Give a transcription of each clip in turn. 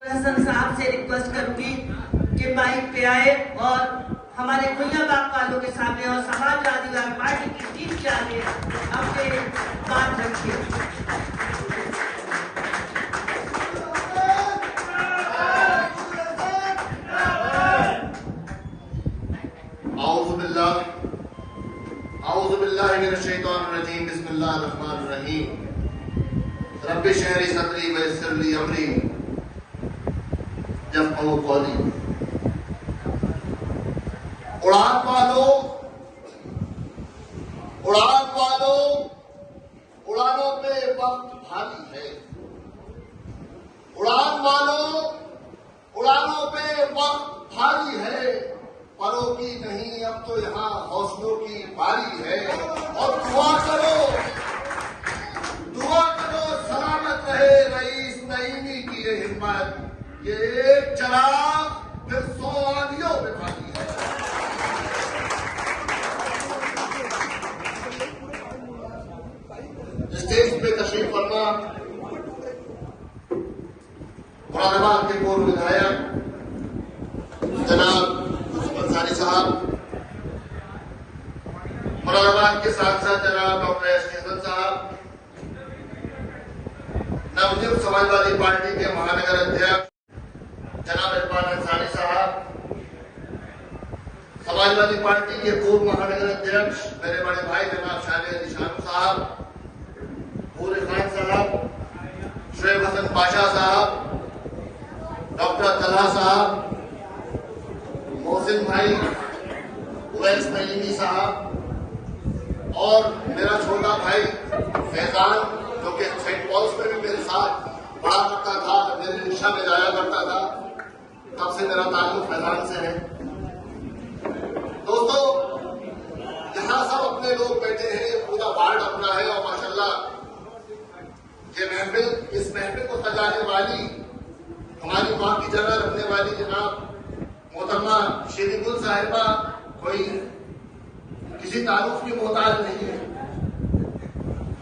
हसन साहब से रिक्वेस्ट करूंगी कि माइक पे आए और हमारे भैया बाग वालों के सामने और समाजवादी पार्टी की टीम के आगे अपने बात रखिए। औज़ुबिल्लाहि मिनश्शैतानिर्रजीम बिस्मिल्लाहिर्रहमानिर्रहीम रब्बि शहरी सदरी व यस्सिर ली अमरी यफ़क़हू क़ौली। उड़ान वालों, उड़ानों पे वक्त भारी है। उड़ान वालों, उड़ानों पे वक्त भारी है। परों की नहीं अब तो यहाँ हौसलों की बारी है। और दुआ करो सलामत रहे रईस नईमी की ये हिम्मत। ये एक चिराग फिर 100 आंधियों में भारी है। स्टेज पे तशरीफ फरमा मुरादाबाद के पूर्व विधायक जनाब अंसारी साहब, मुरादाबाद के सांसद जनाब डॉक्टर एस के हसन साहब, नवनियुक्त समाजवादी पार्टी के महानगर अध्यक्ष जनाब इरफान अंसारी साहब, समाजवादी पार्टी के पूर्व महानगर अध्यक्ष मेरे बड़े भाई जनाब शाले अली शानू साहब, पूरे खान साहब, शुएब हसन पाशा साहब, डॉक्टर तलहा साहब, मोहसिन भाई, उवैस नईमी साहब और मेरा छोटा भाई फैजान जो कि सेंट पॉल्स में भी मेरे साथ पढ़ा करता था, मेरे रिक्शा में जाया करता था, तब से मेरा ताल्लुक फैजान से है। दोस्तों, यहाँ सब अपने लोग बैठे हैं, ये पूरा वार्ड अपना है और माशाल्लाह ये महफिल, इस महफिल को सजाने वाली हमारी माँ की जगह रखने वाली जनाब मोहतरमा शेरी गुल साहिबा कोई किसी तारुफ की मोहताज नहीं है।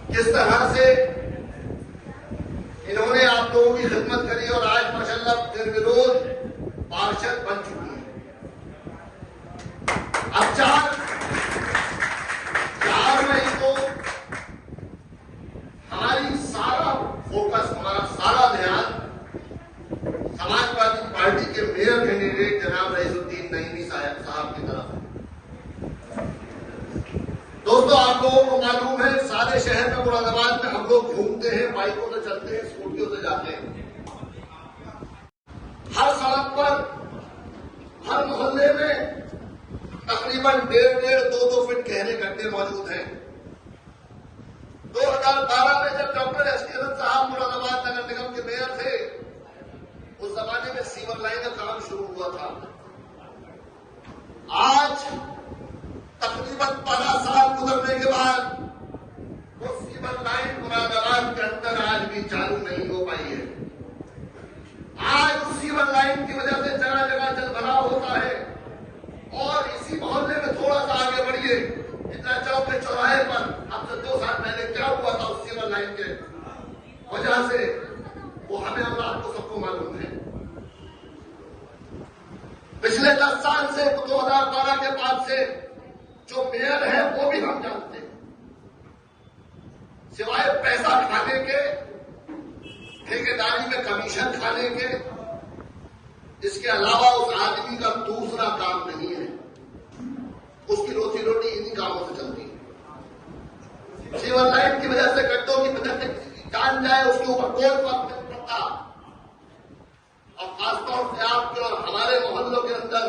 किस तरह से इन्होंने आप लोगों की खिदमत करी और आज माशाल्लाह निर्विरोध पार्षद बन चुकी है। अब 4 मई को हमारी सारा फोकस, हमारा सारा ध्यान समाजवादी पार्टी के मेयर कैंडिडेट जनाब रईसुद्दीन नईमी साहब की तरफ है। दोस्तों, आप लोगों को मालूम है सारे शहर में मुरादाबाद में हम लोग घूमते हैं, बाइकों से चलते हैं, स्कूटियों से जाते हैं। हर सड़क पर, हर मोहल्ले में तकरीबन 1.5 2 फीट गहरे गड्ढे मौजूद हैं। 2012 में जब डॉक्टर एस के हसन साहब मुरादाबाद नगर निगम के मेयर थे, उस जमाने में सीवर लाइन का काम शुरू हुआ था। आज तकरीबन 12 साल गुजरने के बाद वो सीवर लाइन मुरादाबाद के अंदर आज भी चालू नहीं हो पाई है। आज उस सीवर लाइन की वजह से जगह जगह जल भराव होता है। और इसी मोहल्ले में थोड़ा सा आगे बढ़िए, इतना चौक के चौराहे पर अब से 2 साल पहले क्या हुआ था उस सीवर लाइन के वजह से, वो हमें और आपको सबको मालूम है। पिछले 10 साल से 2012 के बाद से जो मेयर है वो भी हम जानते हैं। सिवाय पैसा खाने के, ठेकेदारी में कमीशन खाने के, इसके अलावा उस आदमी का दूसरा काम नहीं है। उसकी रोजी रोटी इन्हीं कामों से चलती है। सीवर लाइन की वजह से, गड्ढों की वजह से जान जाए, उसके ऊपर कोई फर्क नहीं पड़ता। और खासतौर से आपके और हमारे मोहल्लों के अंदर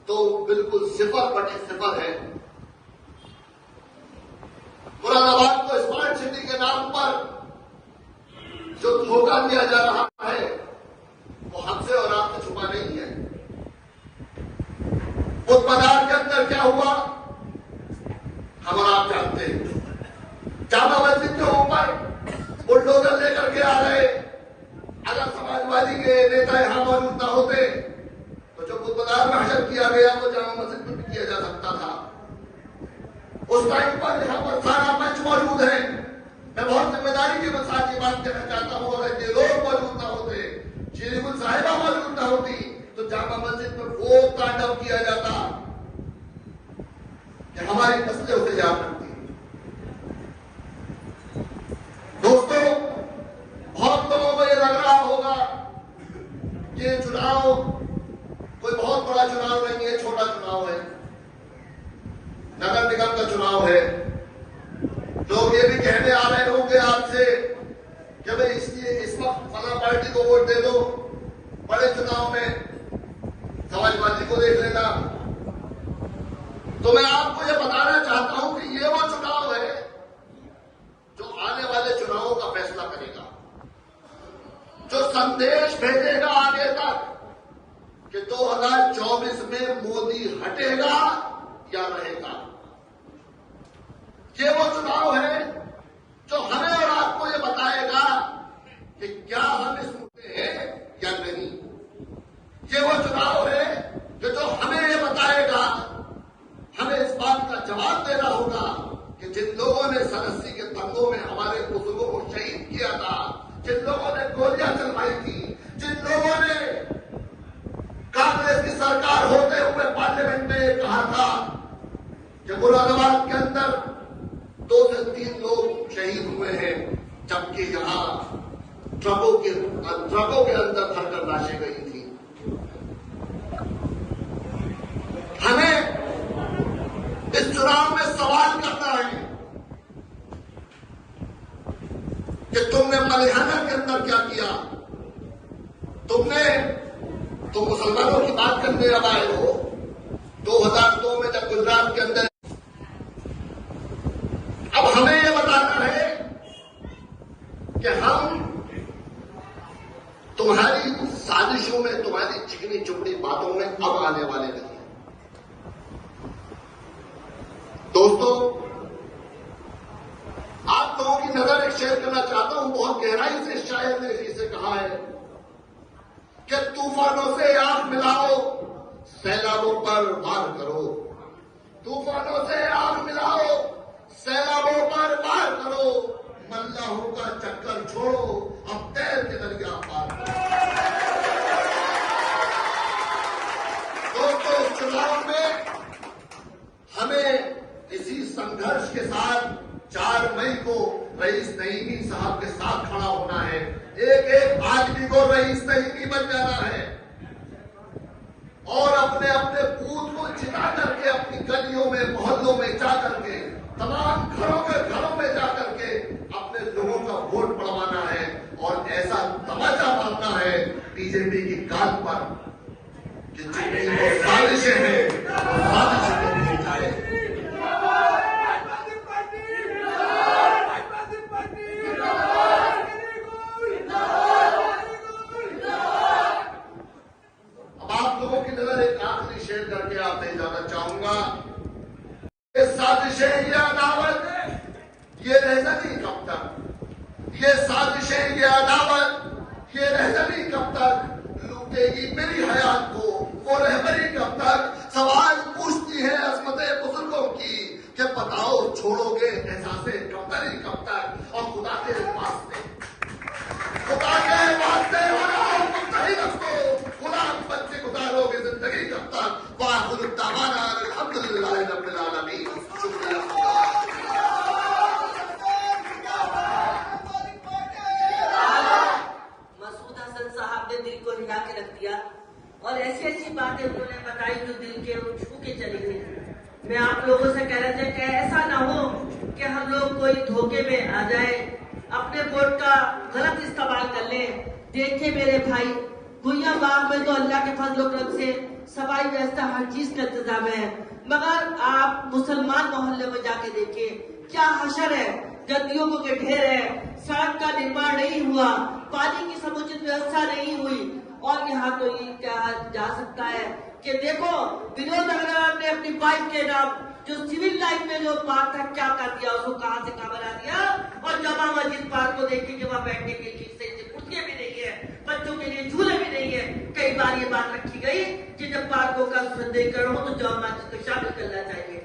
तो बिल्कुल 0/0 है। मुरादाबाद को स्मार्ट सिटी के नाम पर जो धोखा दिया जा रहा है वो हमसे और आपसे छुपा नहीं है। उस बाजार के अंदर क्या हुआ हम और आप जानते हैं। जामा मस्जिद के ऊपर बुलडोजर लेकर के आ रहे। अगर समाजवादी के नेता यहां मौजूद न होते तो जो बुद्ध बाजार में हशर किया गया वो जामा मस्जिद में भी किया जा सकता था। उस टाइम पर यहां पर सारा मंच मौजूद है। मैं बहुत जिम्मेदारी के साथ ये बात कहना चाहता हूं, अगर ये लोग मौजूद न लग रहा होगा ये चुनाव कोई बहुत बड़ा चुनाव नहीं है, छोटा चुनाव है, नगर निगम का चुनाव है। लोग ये भी कहने आ रहे होंगे आपसे कि भाई इस वक्त फला पार्टी को वोट दे दो, बड़े चुनाव में समाजवादी को देख लेना। तो मैं आपको ये बताना चाहता हूं कि ये वो चुनाव है जो आने वाले चुनावों का फैसला करेगा, जो संदेश भेजेगा आगे तक कि 2024 में मोदी हटेगा या रहेगा। ये वो चुनाव है जो हमें और आपको ये बताएगा कि क्या हम इस मुद्दे हैं या नहीं। ये वो चुनाव है कि जो हमें ये बताएगा, हमें इस बात का जवाब देना होगा कि जिन लोगों ने 87 के दंगों में हमारे बुजुर्गों को शहीद किया था, जिन लोगों ने गोलियां चलवाई थी, जिन लोगों ने कांग्रेस की सरकार होते हुए पार्लियामेंट में कहा था कि मुरादाबाद के अंदर 2 से 3 लोग शहीद हुए हैं, जबकि यहां ट्रकों के अंदर भरकर लाशें गई थी। हमें इस चुनाव में सवाल करना है कि तुमने मलिहाना के अंदर क्या किया। तुम मुसलमानों की बात करने अब आए हो। 2002 में जब गुजरात के अंदर, अब हमें यह बताना है कि हम तुम्हारी साजिशों में, तुम्हारी चिकनी चुपड़ी बातों में अब आने वाले नहीं। दोस्तों, आप लोगों की नजर एक शेयर करना चाहता हूं। बहुत गहराई से शायर ने इसे कहा है कि तूफानों से आंख मिलाओ, सैलाबों पर वार करो। तूफानों से आंख मिलाओ, सैलाबों पर वार करो। मल्लाहों का चक्कर छोड़ो, अब तैर के दरिया पार करो। दोस्तों, चुनाव में हमें इसी संघर्ष के साथ 4 मई को रईस नईमी साहब के साथ खड़ा होना है। एक एक आदमी को रईस नईमी बन जाना है और अपने अपने बूथ को जिता करके, अपनी गलियों में, मोहल्लों में जा करके, तमाम घरों में जा करके अपने लोगों का वोट पड़वाना है और ऐसा तमाचा मारना है बीजेपी की गाल पर कि जितनी वो साजिशें हैं, वो साजिशें नहीं जाए। शेयर करके आप नहीं जाना चाहूंगा। ये साजिशें, ये अदावत, ये रहजनी कब तक, ये साजिशें, ये अदावत, ये रहजनी कब तक लूटेगी मेरी हयात को, वो रहबरी कब तक। सवाल पूछती है अजमते बुजुर्गों की कि बताओ छोड़ोगे एहसासे कमतरी कब तक। और खुदा के वास्ते खुदा बच्चे गुजारोगे जिंदगी कब तक। वाहुद्दावाना अल्हम्दुलिल्लाह रब्बिल आलमीन। शुक्रिया। मसूद हसन साहब ने दिल को हिला के रख दिया और ऐसी ऐसी बातें उन्होंने बताई जो दिल के वो छू के चली गई। मैं आप लोगों से कह रहा था कि ऐसा ना हो कि हम लोग कोई धोखे में आ जाए, अपने वोट का गलत इस्तेमाल कर ले। देखिए मेरे भाई, गुइया बाग में तो अल्लाह के फजल करम से सफाई व्यवस्था हर चीज का इंतजाम है, मगर आप मुसलमान मोहल्ले में जाके देखिए क्या हशर है, गद्दियों के ढेर है, सड़क का निर्माण नहीं हुआ, पानी की समुचित व्यवस्था नहीं हुई। और यहाँ तो ये कहा जा सकता है कि देखो विनोद अग्रवाल ने अपनी बाइक के नाम जो सिविल लाइन में जो पार्क था क्या कर दिया, उसको कहां से कहां बना दिया। और जामा मस्जिद पार्क को देखिए वहां बैठने के लिए कुर्सियां भी नहीं है, बच्चों के लिए झूले भी नहीं है। कई बार ये बात रखी गई कि जब पार्कों का सुंदरीकरण हो तो जामा मस्जिद को शामिल करना चाहिए।